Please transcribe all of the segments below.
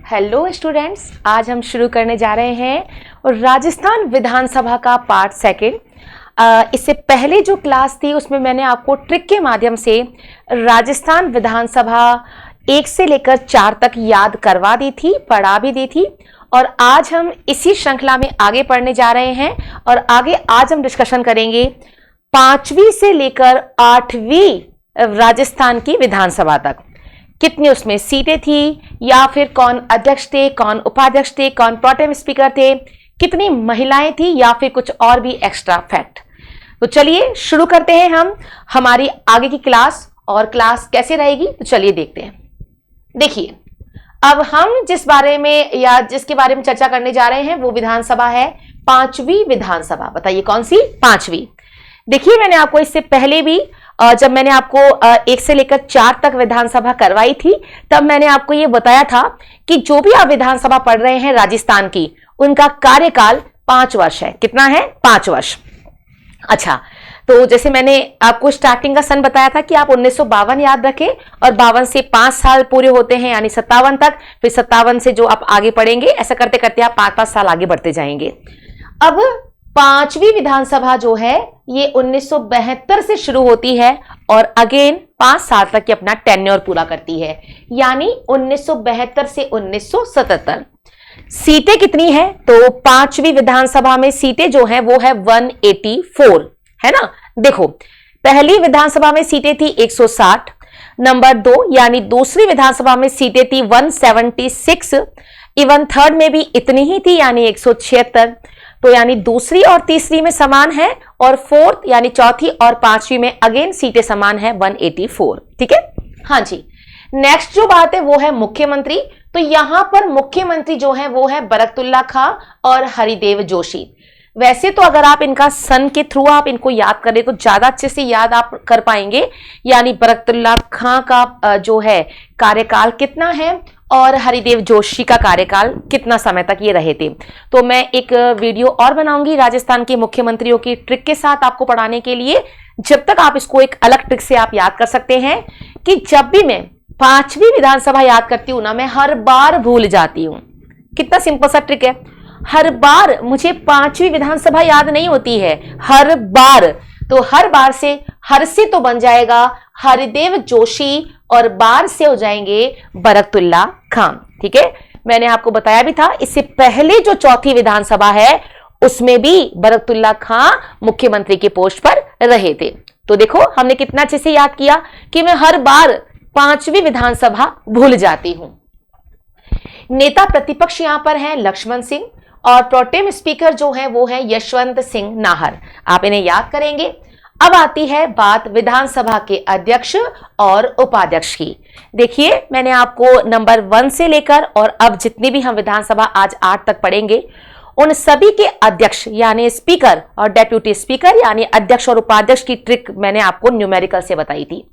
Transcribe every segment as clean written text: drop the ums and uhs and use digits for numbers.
Hello students, आज हम शुरू करने जा रहे हैं राजस्थान विधानसभा का पार्ट सेकंड। इससे पहले जो क्लास थी उसमें मैंने आपको ट्रिक के माध्यम से राजस्थान विधानसभा 1 से लेकर 4 तक याद करवा दी थी, पढ़ा भी दी थी। और आज हम इसी श्रृंखला में आगे पढ़ने जा रहे हैं और आगे आज हम डिस्कशन करेंगे 5वीं से लेकर 8वीं राजस्थान की विधानसभा तक। कितनी उसमें सीटें थी, या फिर कौन अध्यक्ष थे, कौन उपाध्यक्ष थे, कौन प्रोटेम स्पीकर थे, कितनी महिलाएं थी, या फिर कुछ और भी एक्स्ट्रा फैक्ट। तो चलिए शुरू करते हैं हम हमारी आगे की क्लास। और क्लास कैसे रहेगी तो चलिए देखते हैं। देखिए, अब हम जिस बारे में या जिसके बारे में चर्चा करने जा रहे हैं वो विधानसभा है 5वीं विधानसभा। बताइए कौन सी? 5वीं। देखिए, मैंने आपको इससे पहले भी जब मैंने आपको 1 से लेकर 4 तक विधानसभा करवाई थी तब मैंने आपको ये बताया था कि जो भी आप विधानसभा पढ़ रहे हैं राजस्थान की, उनका कार्यकाल 5 वर्ष है। कितना है? 5 वर्ष। अच्छा, तो जैसे मैंने आपको स्टार्टिंग का सन बताया था कि आप 1952 याद रखें और 52 से 5 साल पूरे होते हैं यानी 57 तक, फिर 57 से जो आप आगे पढ़ेंगे, ऐसा करते करते आप 5-5 साल आगे बढ़ते जाएंगे। अब 5वीं विधानसभा जो है ये 1972 से शुरू होती है और अगेन 5 साल तक ये अपना टेन्योर पूरा करती है, यानी 1972 से 1977। सीटें कितनी है? तो 5वीं विधानसभा में सीटें जो है वो है 184, है ना। देखो, पहली विधानसभा में सीटें थी 160, नंबर 2 यानी दूसरी विधानसभा में सीटें थी 176, इवन थर्ड में भी इतनी ही थी यानी 176। तो यानी दूसरी और तीसरी में समान है और फोर्थ यानी चौथी और 5वीं में अगेन सीटें समान है 184। ठीक है, हाँ जी। नेक्स्ट जो बात है वो है मुख्यमंत्री। तो यहां पर मुख्यमंत्री जो है वो है बरकतुल्ला खां और हरिदेव जोशी। वैसे तो अगर आप इनका सन के थ्रू आप इनको याद करें तो ज्यादा अच्छे से याद आप कर पाएंगे, यानी बरकतुल्ला खां का जो है कार्यकाल कितना है और हरिदेव जोशी का कार्यकाल कितना समय तक ये रहे थे। तो मैं एक वीडियो और बनाऊंगी राजस्थान के मुख्यमंत्रियों की ट्रिक के साथ आपको पढ़ाने के लिए। जब तक आप इसको एक अलग ट्रिक से आप याद कर सकते हैं कि जब भी मैं 5वीं विधानसभा याद करती हूं ना, मैं हर बार भूल जाती हूं। कितना सिंपल सा ट्रिक है, हर बार मुझे 5वीं विधानसभा याद नहीं होती है, हर बार। तो हर बार से हर से तो बन जाएगा हरिदेव जोशी और बार से हो जाएंगे बरकतुल्ला खां। ठीक है, मैंने आपको बताया भी था इससे पहले जो चौथी विधानसभा है उसमें भी बरकतुल्ला खां मुख्यमंत्री के पोस्ट पर रहे थे। तो देखो, हमने कितना अच्छे से याद किया कि मैं हर बार 5वीं विधानसभा भूल जाती हूं। नेता प्रतिपक्ष यहां पर है लक्ष्मण सिंह और प्रोटेम स्पीकर जो है वो है यशवंत सिंह नाहर। आप इन्हें याद करेंगे। अब आती है बात विधानसभा के अध्यक्ष और उपाध्यक्ष की। देखिए, मैंने आपको नंबर 1 से लेकर और अब जितनी भी हम विधानसभा आज 8 तक पढ़ेंगे उन सभी के अध्यक्ष यानी स्पीकर और डेप्यूटी स्पीकर यानी अध्यक्ष और उपाध्यक्ष की ट्रिक मैंने आपको न्यूमेरिकल से बताई थी।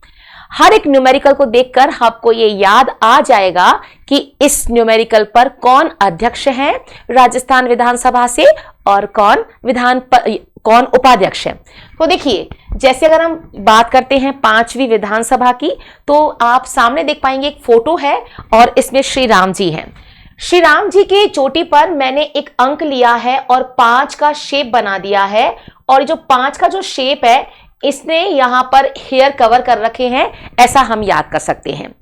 हर एक न्यूमेरिकल को देखकर आपको ये याद आ जाएगा कि इस न्यूमेरिकल पर कौन अध्यक्ष है राजस्थान विधानसभा से और कौन उपाध्यक्ष है। तो देखिए, जैसे अगर हम बात करते हैं 5वीं विधानसभा की, तो आप सामने देख पाएंगे एक फोटो है और इसमें श्री राम जी हैं। श्री राम जी की चोटी पर मैंने एक अंक लिया है और 5 का शेप बना दिया है, और जो 5 का जो शेप है इसने यहां पर हेयर कवर कर रखे हैं, ऐसा हम याद कर सकते हैं।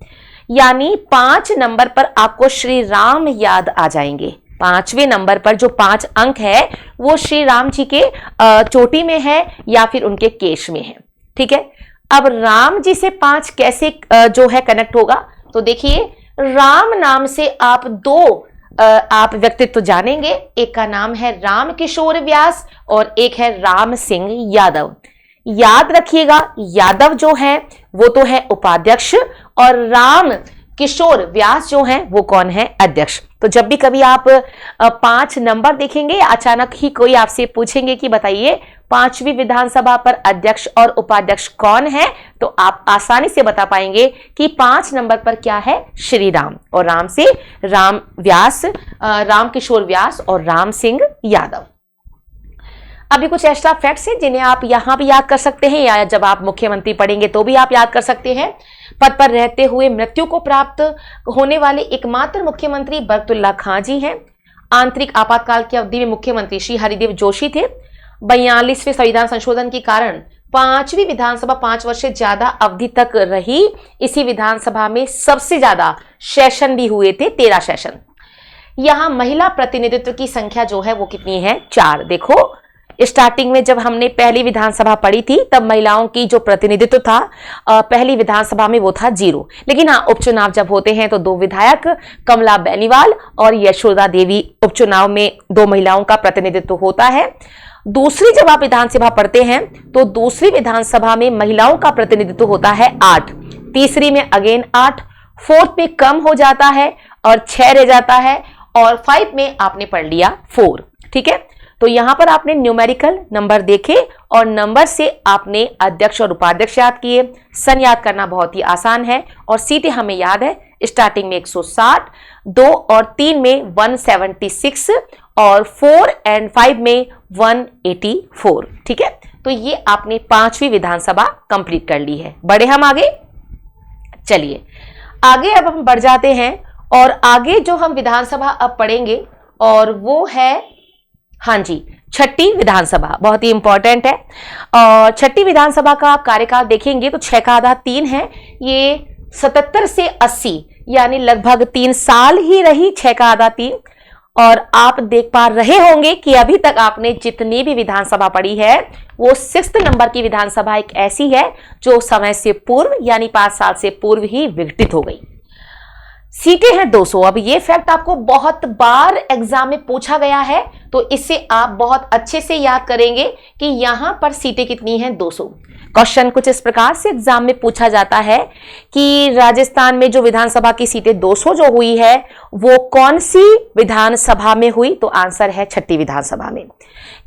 यानी 5 नंबर पर आपको श्री राम याद आ जाएंगे। 5वें नंबर पर जो 5 अंक है वो श्री राम जी के चोटी में है या फिर उनके केश में है। ठीक है, अब राम जी से 5 कैसे जो है कनेक्ट होगा, तो देखिए, राम नाम से आप 2 आप व्यक्तित्व जानेंगे। एक का नाम है राम किशोर व्यास और एक है राम सिंह यादव। याद रखिएगा, यादव जो है वो तो है उपाध्यक्ष और राम किशोर व्यास जो है वो कौन है? अध्यक्ष। तो जब भी कभी आप 5 नंबर देखेंगे, अचानक ही कोई आपसे पूछेंगे कि बताइए 5वीं विधानसभा पर अध्यक्ष और उपाध्यक्ष कौन है, तो आप आसानी से बता पाएंगे कि 5 नंबर पर क्या है? श्री राम, और राम से राम व्यास, राम किशोर व्यास और राम सिंह यादव। अभी कुछ एक्स्ट्रा फैक्ट्स हैं जिन्हें आप यहां भी याद कर सकते हैं या जब आप मुख्यमंत्री पढ़ेंगे तो भी आप याद कर सकते हैं। पद पर रहते हुए मृत्यु को प्राप्त होने वाले एकमात्र मुख्यमंत्री बरकतुल्लाह खां जी हैं। आंतरिक आपातकाल की अवधि में मुख्यमंत्री श्री हरिदेव जोशी थे। 42वें संविधान संशोधन के कारण 5वीं विधानसभा 5 वर्ष से ज्यादा अवधि तक रही। इसी विधानसभा में सबसे ज्यादा सेशन भी हुए थे, 13 सेशन। यहां महिला प्रतिनिधित्व की संख्या जो है वो कितनी है? 4। देखो स्टार्टिंग में जब हमने पहली विधानसभा पढ़ी थी तब महिलाओं की जो प्रतिनिधित्व था पहली विधानसभा में वो था 0। लेकिन हाँ, उपचुनाव जब होते हैं तो 2 विधायक कमला बेनीवाल और यशोदा देवी उपचुनाव में 2 महिलाओं का प्रतिनिधित्व होता है। दूसरी जब आप विधानसभा पढ़ते हैं तो दूसरी विधानसभा में महिलाओं का प्रतिनिधित्व होता है 8, तीसरी में अगेन 8, फोर्थ में कम हो जाता है और 6 रह जाता है, और 5 में आपने पढ़ लिया 4। ठीक है, तो यहां पर आपने न्यूमेरिकल नंबर देखे और नंबर से आपने अध्यक्ष और उपाध्यक्ष याद किए। सन याद करना बहुत ही आसान है और सीटें हमें याद है, स्टार्टिंग में 160, 2 और 3 में 176 और 4 और 5 में 184। ठीक है, तो ये आपने 5वीं विधानसभा कंप्लीट कर ली है। बढ़े हम आगे, चलिए आगे अब हम बढ़ जाते हैं और आगे जो हम विधानसभा अब पढ़ेंगे और वो है, हाँ जी, 6ठी विधानसभा। बहुत ही इंपॉर्टेंट है। और 6ठी विधानसभा का आप कार्यकाल देखेंगे तो 6 का आधा 3 है। ये 77 से 80 यानी लगभग 3 साल ही रही, 6 का आधा 3। और आप देख पा रहे होंगे कि अभी तक आपने जितनी भी विधानसभा पढ़ी है वो 6th नंबर की विधानसभा एक ऐसी है जो समय से पूर्व यानी 5 साल से पूर्व ही विघटित हो गई। सीटें हैं 200। अब ये फैक्ट आपको बहुत बार एग्जाम में पूछा गया है तो इससे आप बहुत अच्छे से याद करेंगे कि यहां पर सीटें कितनी हैं? 200। क्वेश्चन कुछ इस प्रकार से एग्जाम में पूछा जाता है कि राजस्थान में जो विधानसभा की सीटें 200 जो हुई है वो कौन सी विधानसभा में हुई? तो आंसर है 6ठी विधानसभा में।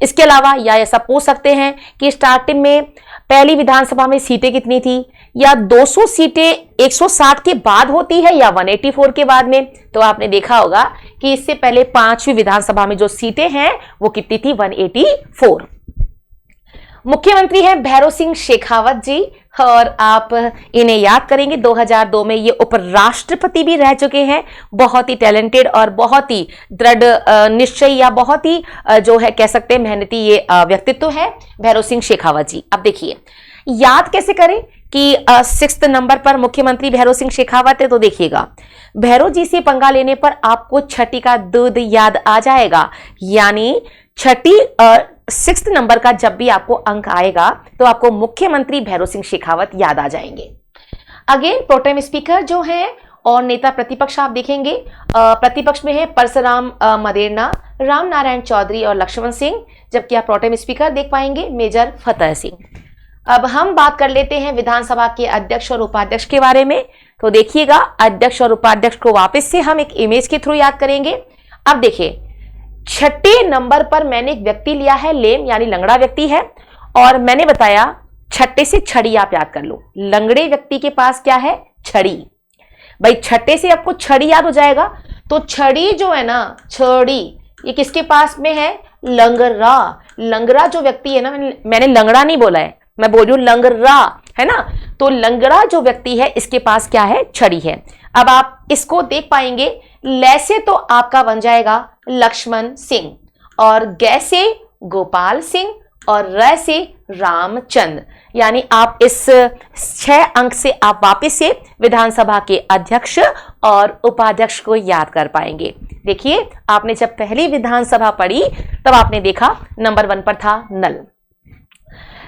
इसके अलावा या ऐसा पूछ सकते हैं कि स्टार्टिंग में पहली विधानसभा में सीटें कितनी थी, या 200 सीटें 160 के बाद होती है या 184 के बाद में? तो आपने देखा होगा कि इससे पहले 5वीं विधानसभा में जो सीटें हैं वो कितनी थी? 184। मुख्यमंत्री हैं भैरों सिंह शेखावत जी और आप इन्हें याद करेंगे। 2002 में ये उपराष्ट्रपति भी रह चुके हैं। बहुत ही टैलेंटेड और बहुत ही दृढ़ निश्चय या बहुत ही जो है कह सकते हैं मेहनती ये व्यक्तित्व है भैरों सिंह शेखावत जी। अब देखिए याद कैसे करें कि 6th नंबर पर मुख्यमंत्री भैरों सिंह शेखावत है, तो देखिएगा भैरों जी से पंगा लेने पर आपको 6ठी का दूध याद आ जाएगा। यानी 6th नंबर का जब भी आपको अंक आएगा तो आपको मुख्यमंत्री भैरों सिंह शेखावत याद आ जाएंगे। अगेन प्रोटेम स्पीकर जो है और नेता प्रतिपक्ष आप देखेंगे, प्रतिपक्ष में है परसुराम मदेरना, राम नारायण चौधरी और लक्ष्मण सिंह, जबकि आप प्रोटेम स्पीकर देख पाएंगे मेजर फतेह सिंह। अब हम बात कर लेते हैं विधानसभा के अध्यक्ष और उपाध्यक्ष के बारे में। तो देखिएगा अध्यक्ष और उपाध्यक्ष को वापस से हम एक इमेज के थ्रू याद करेंगे। अब देखिए 6ठे नंबर पर मैंने एक व्यक्ति लिया है, लेम यानी लंगड़ा व्यक्ति है, और मैंने बताया 6ठे से छड़ी आप याद कर लो। लंगड़े व्यक्ति के पास क्या है? छड़ी। भाई 6ठे से आपको छड़ी याद हो जाएगा, तो छड़ी जो है ना, छड़ी ये किसके पास में है? लंगड़ा। लंगड़ा जो व्यक्ति है ना, मैंने लंगड़ा नहीं बोला है, मैं बोल रही हूं लंगड़ा, है ना। तो लंगड़ा जो व्यक्ति है इसके पास क्या है? छड़ी है। अब आप इसको देख पाएंगे, ले से तो आपका बन जाएगा लक्ष्मण सिंह, और गे से गोपाल सिंह, और र से रामचंद्र। यानी आप इस 6 अंक से आप वापस से विधानसभा के अध्यक्ष और उपाध्यक्ष को याद कर पाएंगे। देखिए आपने जब पहली विधानसभा पढ़ी तब आपने देखा नंबर 1 पर था नल,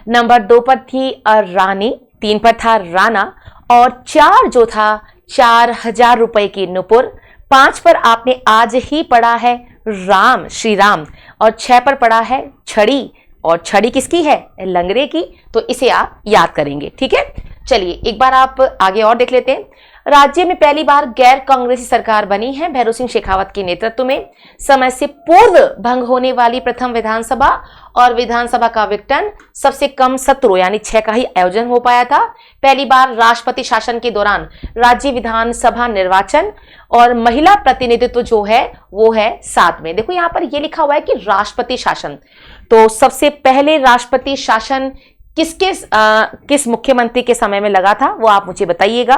नंबर 2 पर थी रानी, 3 पर था राणा, और 4 जो था 4000 रुपए की नुपुर, 5 पर आपने आज ही पढ़ा है राम, श्री राम, और 6 पर पढ़ा है छड़ी, और छड़ी किसकी है? लंगड़े की। तो इसे आप याद करेंगे। ठीक है, चलिए एक बार आप आगे और देख लेते हैं। राज्य में पहली बार गैर कांग्रेसी सरकार बनी है भैरों सिंह शेखावत के नेतृत्व में। समय से पूर्व भंग होने वाली प्रथम विधानसभा, और विधानसभा का विघटन सबसे कम सत्रों यानी 6 का ही आयोजन हो पाया था। पहली बार राष्ट्रपति शासन के दौरान राज्य विधानसभा निर्वाचन, और महिला प्रतिनिधित्व जो है वो है 7 में। देखो यहाँ पर ये लिखा हुआ है कि राष्ट्रपति शासन, तो सबसे पहले राष्ट्रपति शासन किस मुख्यमंत्री के समय में लगा था वो आप मुझे बताइएगा,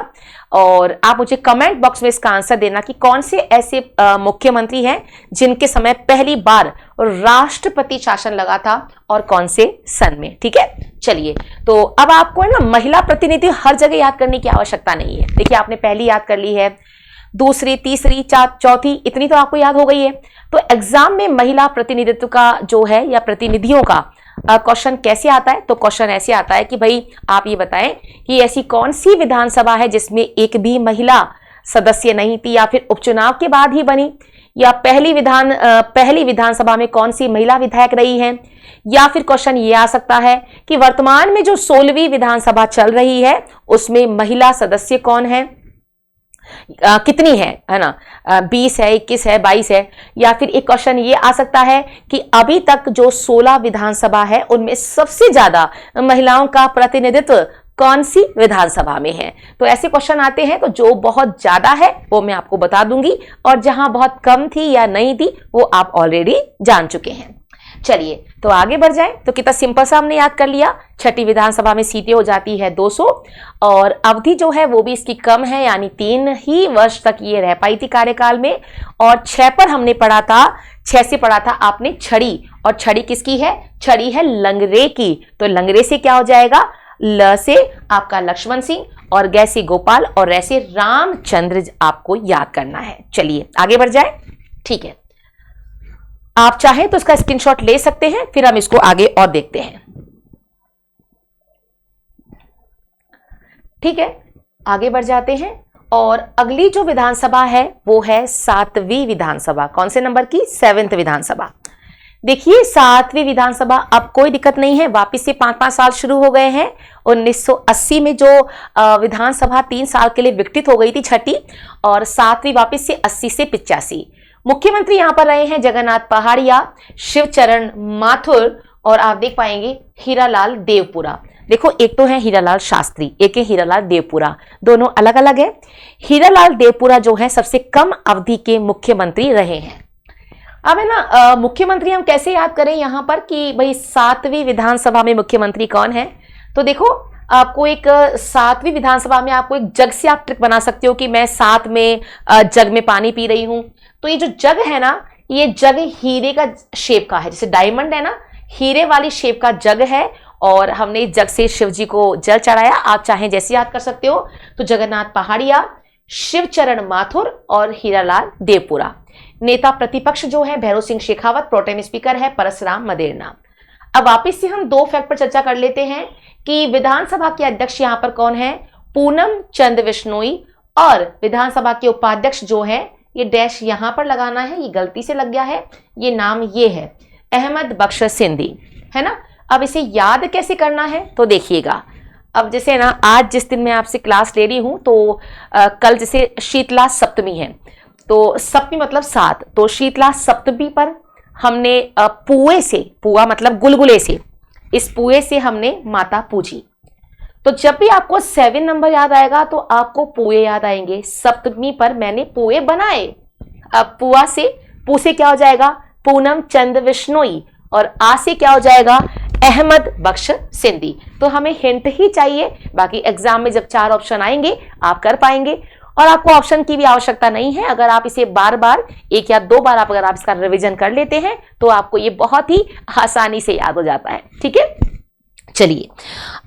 और आप मुझे कमेंट बॉक्स में इसका आंसर देना कि कौन से ऐसे मुख्यमंत्री हैं जिनके समय पहली बार राष्ट्रपति शासन लगा था और कौन से सन में। ठीक है, चलिए, तो अब आपको है ना महिला प्रतिनिधि हर जगह याद करने की आवश्यकता नहीं है। देखिए, आपने पहली याद कर ली है, दूसरी, तीसरी, चौथी, इतनी तो आपको याद हो गई है। तो एग्जाम में महिला प्रतिनिधित्व का जो है या प्रतिनिधियों का क्वेश्चन कैसे आता है, तो क्वेश्चन ऐसे आता है कि भाई आप ये बताएं कि ऐसी कौन सी विधानसभा है जिसमें एक भी महिला सदस्य नहीं थी, या फिर उपचुनाव के बाद ही बनी, या पहली विधानसभा में कौन सी महिला विधायक रही है, या फिर क्वेश्चन ये आ सकता है कि वर्तमान में जो 16वीं विधानसभा चल रही है उसमें महिला सदस्य कौन है, कितनी है ना, 20 है, 21 है, 22 है। या फिर एक क्वेश्चन ये आ सकता है कि अभी तक जो 16 विधानसभा है उनमें सबसे ज्यादा महिलाओं का प्रतिनिधित्व कौन सी विधानसभा में है। तो ऐसे क्वेश्चन आते हैं, तो जो बहुत ज्यादा है वो मैं आपको बता दूंगी, और जहां बहुत कम थी या नहीं थी वो आप ऑलरेडी जान चुके हैं। चलिए, तो आगे बढ़ जाए। तो कितना सिंपल सा हमने याद कर लिया। छठी विधानसभा में सीटें हो जाती है 200, और अवधि जो है वो भी इसकी कम है, यानी 3 ही वर्ष तक ये रह पाई थी कार्यकाल में। और 6 पर हमने पढ़ा था, 6 से पढ़ा था आपने छड़ी, और छड़ी किसकी है, छड़ी है लंगरे की। तो लंगरे से क्या हो जाएगा, ल से आपका लक्ष्मण सिंह, और ग से गोपाल, और रै से रामचंद्र आपको याद करना है। चलिए आगे बढ़ जाए। ठीक है, आप चाहें तो इसका स्क्रीनशॉट ले सकते हैं, फिर हम इसको आगे और देखते हैं। ठीक है, आगे बढ़ जाते हैं। और अगली जो विधानसभा है वो है 7वीं विधानसभा। कौन से नंबर की, 7th विधानसभा। देखिए, 7वीं विधानसभा अब कोई दिक्कत नहीं है, वापिस से 5-5 साल शुरू हो गए हैं। 1980 में जो विधानसभा 3 साल के लिए विकसित हो गई थी छठी, और 7वीं वापिस से 80 से 85। मुख्यमंत्री यहां पर रहे हैं जगन्नाथ पहाड़िया, शिवचरण माथुर, और आप देख पाएंगे हीरालाल देवपुरा। देखो, एक तो है हीरालाल शास्त्री, एक है हीरालाल देवपुरा, दोनों अलग अलग है। हीरालाल देवपुरा जो है सबसे कम अवधि के मुख्यमंत्री रहे हैं। अब है ना, मुख्यमंत्री हम कैसे याद करें यहां पर कि भाई 7वीं विधानसभा में मुख्यमंत्री कौन है। तो देखो, आपको एक 7वीं विधानसभा में आपको एक जग से आप ट्रिक बना सकते हो कि मैं 7 में जग में पानी पी रही हूं। तो ये जो जग है ना, ये जग हीरे का शेप का है, जैसे डायमंड है ना, हीरे वाली शेप का जग है, और हमने इस जग से शिव जी को जल चढ़ाया। आप चाहें जैसे याद कर सकते हो। तो जगन्नाथ पहाड़िया, शिवचरण माथुर और हीरालाल देवपुरा। नेता प्रतिपक्ष जो है भैरव सिंह शेखावत, प्रोटेम स्पीकर है परसराम मदेरना। अब वापिस से हम 2 फैक्ट पर चर्चा कर लेते हैं कि विधानसभा के अध्यक्ष यहां पर कौन है, पूनम चंद बिश्नोई, और विधानसभा के उपाध्यक्ष जो है, ये डैश यहां पर लगाना है, ये गलती से लग गया है, ये नाम ये है अहमद बख्श सिंधी, है ना। अब इसे याद कैसे करना है, तो देखिएगा। अब जैसे ना, आज जिस दिन मैं आपसे क्लास ले रही हूं, तो कल जैसे शीतला सप्तमी है, तो सप्तमी मतलब 7, तो शीतला सप्तमी पर हमने पुए से, पुआ मतलब गुलगुले से, इस पुए से हमने माता पूजी। तो जब भी आपको 7 नंबर याद आएगा तो आपको पुए याद आएंगे। सप्तमी पर मैंने पुए बनाए। अब पुआ से, पू से क्या हो जाएगा, पूनम चंद बिश्नोई, और आ से क्या हो जाएगा, अहमद बख्श सिंधी। तो हमें हिंट ही चाहिए, बाकी एग्जाम में जब 4 ऑप्शन आएंगे आप कर पाएंगे, और आपको ऑप्शन की भी आवश्यकता नहीं है। अगर आप इसे बार बार 1 या 2 बार अगर आप इसका रिवीजन कर लेते हैं तो आपको ये बहुत ही आसानी से याद हो जाता है। ठीक है, चलिए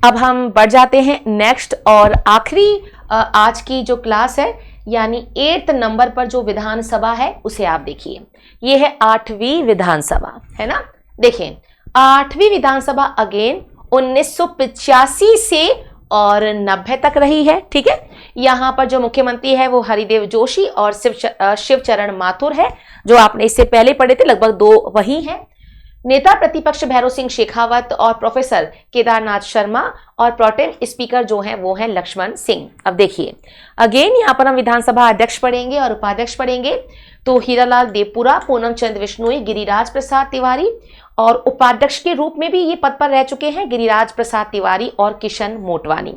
अब हम बढ़ जाते हैं नेक्स्ट और आखिरी आज की जो क्लास है, यानी 8th नंबर पर जो विधानसभा है उसे आप देखिए। ये है 8वीं विधानसभा, है ना। देखें, 8वीं विधानसभा अगेन 1985 से और 90 तक रही है। ठीक है, यहां पर जो मुख्यमंत्री है वो हरिदेव जोशी और शिवचरण माथुर है, जो आपने इससे पहले पढ़े थे, लगभग 2 वही हैं। नेता प्रतिपक्ष भैरव सिंह शेखावत और प्रोफेसर केदारनाथ शर्मा, और प्रोटेम स्पीकर जो हैं वो हैं लक्ष्मण सिंह। अब देखिए, अगेन यहाँ पर हम विधानसभा अध्यक्ष पढ़ेंगे और उपाध्यक्ष पढ़ेंगे। तो हीरालाल देवपुरा, पूनम चंद बिश्नोई, गिरिराज प्रसाद तिवारी, और उपाध्यक्ष के रूप में भी ये पद पर रह चुके हैं गिरिराज प्रसाद तिवारी और किशन मोटवानी।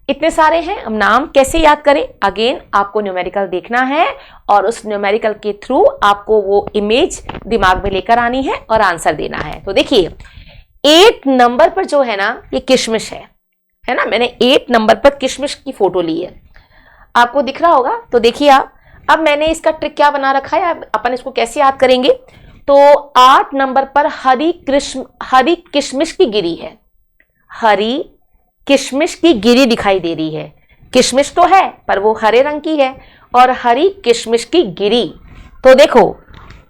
इतने सारे हैं, हम नाम कैसे याद करें, अगेन आपको न्यूमेरिकल देखना है, और उस न्यूमेरिकल के थ्रू आपको वो इमेज दिमाग में लेकर आनी है और आंसर देना है। तो देखिए, 8 नंबर पर जो है ना ये किशमिश है ना। मैंने 8 नंबर पर किशमिश की फोटो ली है, आपको दिख रहा होगा। तो देखिए आप, अब मैंने इसका ट्रिक क्या बना रखा है, अपन इसको कैसे याद करेंगे। तो 8 नंबर पर हरी किशमिश की गिरी है, हरी किशमिश की गिरी दिखाई दे रही है। किशमिश तो है पर वो हरे रंग की है, और हरी किशमिश की गिरी। तो देखो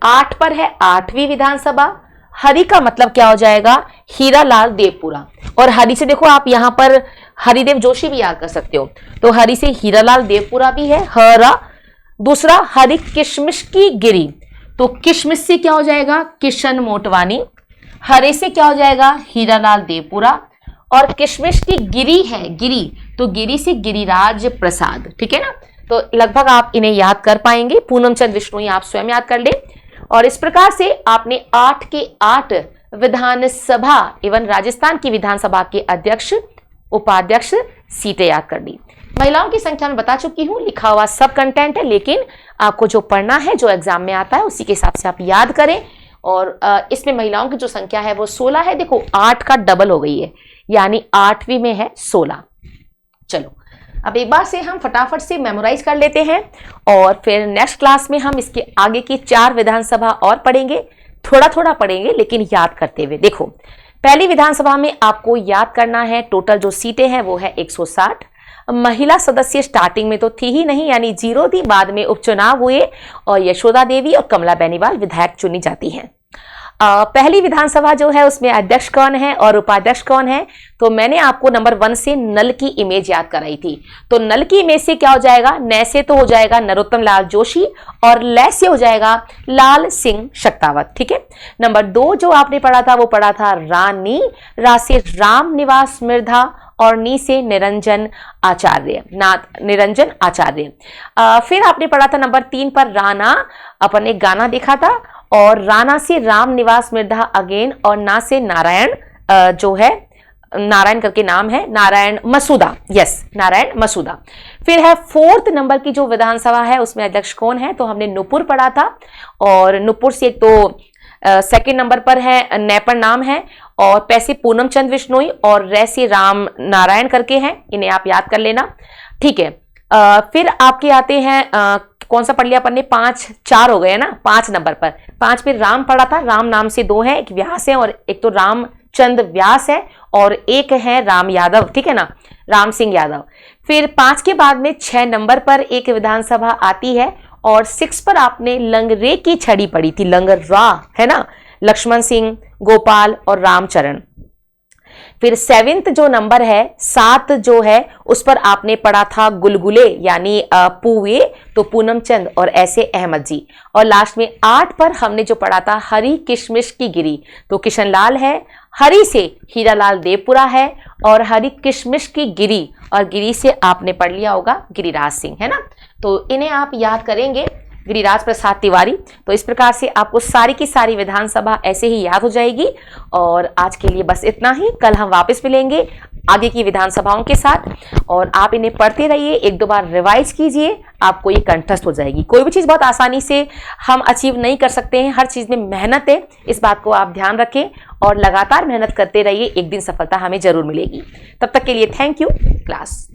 8 पर है 8वीं विधानसभा, हरी का मतलब क्या हो जाएगा, हीरालाल देवपुरा। और हरी से देखो आप यहां पर हरिदेव जोशी भी याद कर सकते हो, तो हरी से हीरालाल देवपुरा भी है, हरा। दूसरा हरी किशमिश की गिरी, तो किशमिश से क्या हो जाएगा, किशन मोटवानी। हरे से क्या हो जाएगा, हीरालाल देवपुरा। और किशमिश की गिरी है, गिरी, तो गिरी से गिरिराज प्रसाद। ठीक है ना। तो लगभग आप इन्हें याद कर पाएंगे। पूनम चंद बिश्नोई आप स्वयं याद कर ले। और इस प्रकार से आपने 8 के 8 विधानसभा एवं राजस्थान की विधानसभा के अध्यक्ष, उपाध्यक्ष सीटें याद कर ली। महिलाओं की संख्या में बता चुकी हूं, लिखा हुआ सब कंटेंट है, लेकिन आपको जो पढ़ना है, जो एग्जाम में आता है, उसी के हिसाब से आप याद करें। और इसमें महिलाओं की जो संख्या है वो 16 है। देखो 8 का डबल हो गई है, यानी 8वीं में है 16। चलो अब एक बार से हम फटाफट से मेमोराइज कर लेते हैं, और फिर नेक्स्ट क्लास में हम इसके आगे की 4 विधानसभा और पढ़ेंगे। थोड़ा थोड़ा पढ़ेंगे लेकिन याद करते हुए। देखो पहली विधानसभा में आपको याद करना है, टोटल जो सीटें हैं वो है 160। महिला सदस्य स्टार्टिंग में तो थी ही नहीं, यानी 0 थी। बाद में उपचुनाव हुए और यशोदा देवी और कमला बेनीवाल विधायक चुनी जाती हैं। पहली विधानसभा जो है उसमें अध्यक्ष कौन है और उपाध्यक्ष कौन है, तो मैंने आपको नंबर 1 से नल की इमेज याद कराई थी। तो नल की इमेज से क्या हो जाएगा, न से तो हो जाएगा नरोत्तम लाल जोशी, और ल से हो जाएगा लाल सिंह शक्तावत। ठीक है। नंबर 2 जो आपने पढ़ा था वो पढ़ा था रानी, रा से राम निवास मिर्धा, और नी से निरंजन आचार्य, निरंजन आचार्य। फिर आपने पढ़ा था नंबर 3 पर राणा, अपन ने गाना देखा था, और राणा से राम निवास मिर्धा अगेन, और ना से नारायण, जो है नारायण करके नाम है, नारायण मसूदा। यस, नारायण मसूदा। फिर है 4th नंबर की जो विधानसभा है उसमें अध्यक्ष कौन है, तो हमने नुपुर पढ़ा था, और नुपुर से तो 2nd नंबर पर है नैपर नाम है, और पैसे पूनम चंद बिश्नोई, और रे से राम नारायण करके हैं, इन्हें आप याद कर लेना। ठीक है। फिर आपके आते हैं कौन सा पढ़ लिया अपन ने, 5 4 हो गए ना। 5 नंबर पर 5 पे राम पढ़ा था, राम नाम से 2 हैं, एक व्यास है और एक तो रामचंद व्यास है, और एक है राम यादव। ठीक है ना, राम सिंह यादव। फिर 5 के बाद में 6 नंबर पर एक विधानसभा आती है, और 6 पर आपने लंगरे की छड़ी पड़ी थी, लंगरा है ना, लक्ष्मण सिंह, गोपाल और रामचरण। फिर 7th जो नंबर है, 7 जो है उस पर आपने पढ़ा था गुलगुले, यानी पूवे, तो पूनम चंद और ऐसे अहमद जी। और लास्ट में 8 पर हमने जो पढ़ा था हरी किशमिश की गिरी, तो किशन लाल है, हरी से हीरालाल देवपुरा है, और हरी किशमिश की गिरी, और गिरी से आपने पढ़ लिया होगा गिरिराज सिंह, है ना। तो इन्हें आप याद करेंगे, गिरिराज प्रसाद तिवारी। तो इस प्रकार से आपको सारी की सारी विधानसभा ऐसे ही याद हो जाएगी। और आज के लिए बस इतना ही, कल हम वापस मिलेंगे आगे की विधानसभाओं के साथ, और आप इन्हें पढ़ते रहिए, 1-2 बार रिवाइज कीजिए, आपको ये कंठस्थ हो जाएगी। कोई भी चीज़ बहुत आसानी से हम अचीव नहीं कर सकते हैं, हर चीज़ में मेहनत है, इस बात को आप ध्यान रखें, और लगातार मेहनत करते रहिए, एक दिन सफलता हमें जरूर मिलेगी। तब तक के लिए थैंक यू क्लास।